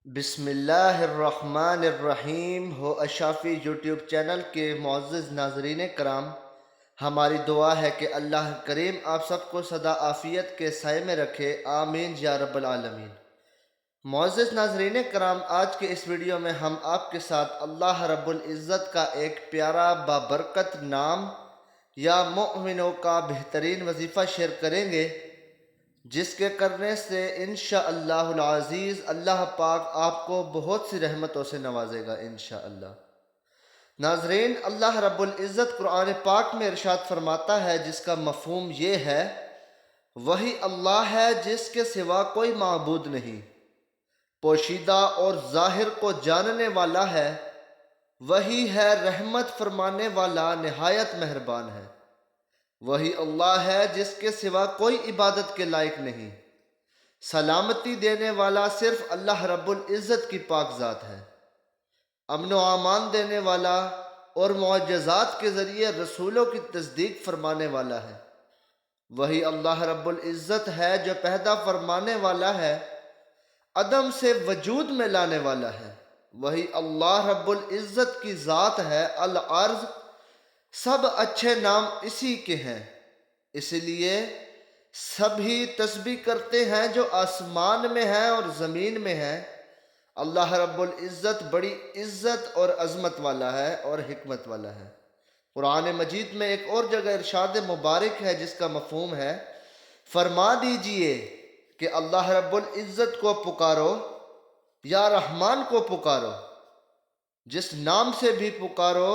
بسم اللہ الرحمن الرحیم ہو اشافی یوٹیوب چینل کے معزز ناظرین کرام، ہماری دعا ہے کہ اللہ کریم آپ سب کو سدا عافیت کے سائے میں رکھے، آمین یا رب العالمین۔ معزز ناظرین کرام، آج کے اس ویڈیو میں ہم آپ کے ساتھ اللہ رب العزت کا ایک پیارا بابرکت نام یا مؤمنوں کا بہترین وظیفہ شیئر کریں گے، جس کے کرنے سے انشاءاللہ العزیز اللہ پاک آپ کو بہت سی رحمتوں سے نوازے گا انشاءاللہ۔ ناظرین، اللہ رب العزت قرآن پاک میں ارشاد فرماتا ہے، جس کا مفہوم یہ ہے: وہی اللہ ہے جس کے سوا کوئی معبود نہیں، پوشیدہ اور ظاہر کو جاننے والا ہے، وہی ہے رحمت فرمانے والا، نہایت مہربان ہے۔ وہی اللہ ہے جس کے سوا کوئی عبادت کے لائق نہیں، سلامتی دینے والا صرف اللہ رب العزت کی پاک ذات ہے، امن و امان دینے والا اور معجزات کے ذریعے رسولوں کی تصدیق فرمانے والا ہے۔ وہی اللہ رب العزت ہے جو پیدا فرمانے والا ہے، عدم سے وجود میں لانے والا ہے۔ وہی اللہ رب العزت کی ذات ہے العرض، سب اچھے نام اسی کے ہیں، اس لیے سبھی تسبیح کرتے ہیں جو آسمان میں ہیں اور زمین میں ہیں۔ اللہ رب العزت بڑی عزت اور عظمت والا ہے اور حکمت والا ہے۔ قرآن مجید میں ایک اور جگہ ارشاد مبارک ہے جس کا مفہوم ہے: فرما دیجئے کہ اللہ رب العزت کو پکارو یا رحمان کو پکارو، جس نام سے بھی پکارو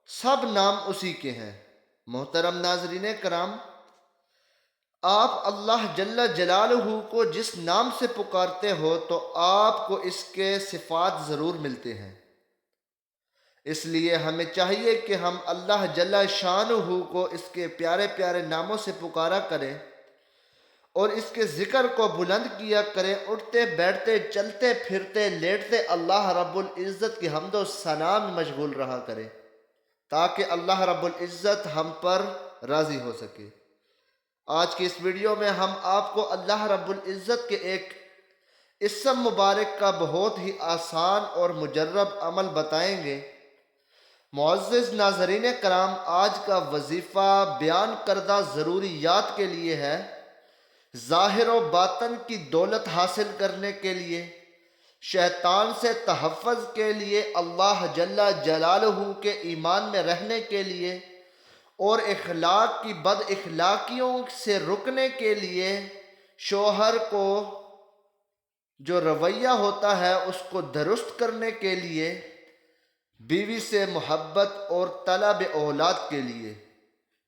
سب نام اسی کے ہیں۔ محترم ناظرین کرام، آپ اللہ جل جلالہ کو جس نام سے پکارتے ہو تو آپ کو اس کے صفات ضرور ملتے ہیں، اس لیے ہمیں چاہیے کہ ہم اللہ جل شانہ کو اس کے پیارے پیارے ناموں سے پکارا کریں اور اس کے ذکر کو بلند کیا کریں، اٹھتے بیٹھتے چلتے پھرتے لیٹتے اللہ رب العزت کی حمد و ثنا میں مشغول رہا کریں، تاکہ اللہ رب العزت ہم پر راضی ہو سکے۔ آج کی اس ویڈیو میں ہم آپ کو اللہ رب العزت کے ایک اسم مبارک کا بہت ہی آسان اور مجرب عمل بتائیں گے۔ معزز ناظرین کرام، آج کا وظیفہ بیان کردہ ضروریات کے لیے ہے، ظاہر و باطن کی دولت حاصل کرنے کے لیے، شیطان سے تحفظ کے لیے، اللہ جل جلالہ کے ایمان میں رہنے کے لیے اور اخلاق کی بد اخلاقیوں سے رکنے کے لیے، شوہر کو جو رویہ ہوتا ہے اس کو درست کرنے کے لیے، بیوی سے محبت اور طلب اولاد کے لیے،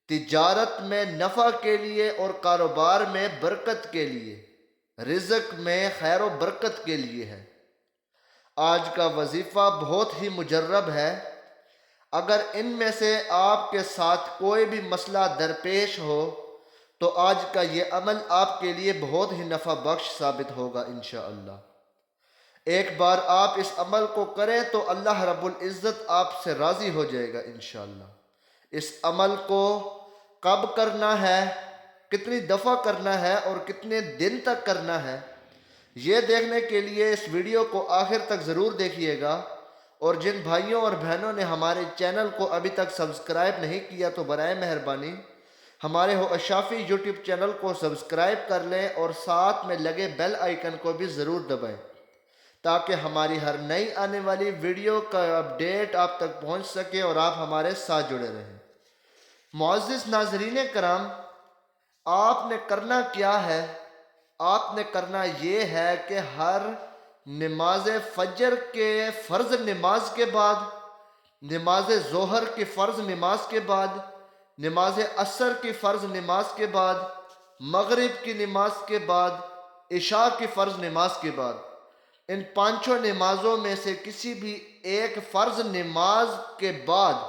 تجارت میں نفع کے لیے اور کاروبار میں برکت کے لیے، رزق میں خیر و برکت کے لیے ہے۔ آج کا وظیفہ بہت ہی مجرب ہے۔ اگر ان میں سے آپ کے ساتھ کوئی بھی مسئلہ درپیش ہو تو آج کا یہ عمل آپ کے لیے بہت ہی نفع بخش ثابت ہوگا انشاءاللہ۔ ایک بار آپ اس عمل کو کریں تو اللہ رب العزت آپ سے راضی ہو جائے گا انشاءاللہ۔ اس عمل کو کب کرنا ہے، کتنی دفعہ کرنا ہے اور کتنے دن تک کرنا ہے، یہ دیکھنے کے لیے اس ویڈیو کو آخر تک ضرور دیکھیے گا، اور جن بھائیوں اور بہنوں نے ہمارے چینل کو ابھی تک سبسکرائب نہیں کیا تو برائے مہربانی ہمارے ہو اشافی یوٹیوب چینل کو سبسکرائب کر لیں اور ساتھ میں لگے بیل آئیکن کو بھی ضرور دبائیں، تاکہ ہماری ہر نئی آنے والی ویڈیو کا اپڈیٹ آپ تک پہنچ سکے اور آپ ہمارے ساتھ جڑے رہیں۔ معزز ناظرین کرام، آپ نے کرنا کیا ہے؟ آپ نے کرنا یہ ہے کہ ہر نماز فجر کے فرض نماز کے بعد، نماز ظہر کی فرض نماز کے بعد، نماز عصر کی فرض نماز کے بعد، مغرب کی نماز کے بعد، عشاء کی فرض نماز کے بعد، ان پانچوں نمازوں میں سے کسی بھی ایک فرض نماز کے بعد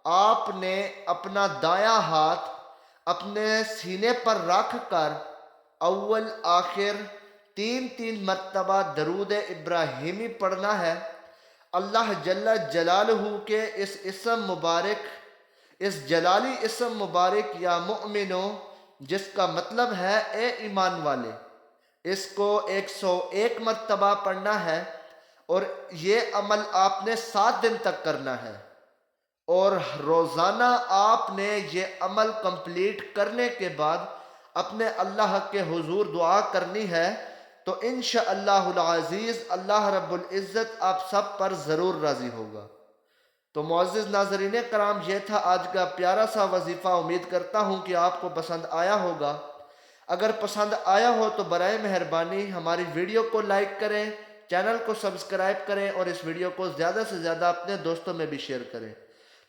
آپ نے اپنا دایاں ہاتھ اپنے سینے پر رکھ کر اول آخر تین تین مرتبہ درود ابراہیمی پڑھنا ہے۔ اللہ جل جلالہ کے اس اسم مبارک، اس جلالی اسم مبارک یا مؤمنو، جس کا مطلب ہے اے ایمان والے، اس کو 101 مرتبہ پڑھنا ہے، اور یہ عمل آپ نے 7 دن تک کرنا ہے، اور روزانہ آپ نے یہ عمل کمپلیٹ کرنے کے بعد اپنے اللہ کے حضور دعا کرنی ہے، تو انشاءاللہ العزیز اللہ رب العزت آپ سب پر ضرور راضی ہوگا۔ تو معزز ناظرین کرام، یہ تھا آج کا پیارا سا وظیفہ۔ امید کرتا ہوں کہ آپ کو پسند آیا ہوگا۔ اگر پسند آیا ہو تو برائے مہربانی ہماری ویڈیو کو لائک کریں، چینل کو سبسکرائب کریں، اور اس ویڈیو کو زیادہ سے زیادہ اپنے دوستوں میں بھی شیئر کریں،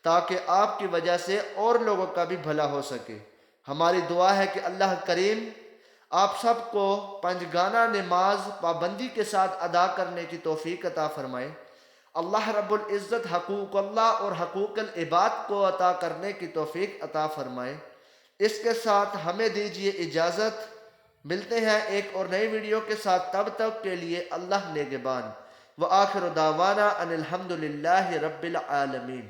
تاکہ آپ کی وجہ سے اور لوگوں کا بھی بھلا ہو سکے۔ ہماری دعا ہے کہ اللہ کریم آپ سب کو پنجگانہ نماز پابندی کے ساتھ ادا کرنے کی توفیق عطا فرمائے۔ اللہ رب العزت حقوق اللہ اور حقوق العباد کو عطا کرنے کی توفیق عطا فرمائے۔ اس کے ساتھ ہمیں دیجیے اجازت، ملتے ہیں ایک اور نئی ویڈیو کے ساتھ، تب تک کے لیے اللہ نگہبان۔ وآخر دعوانا ان الحمد للہ رب العالمین۔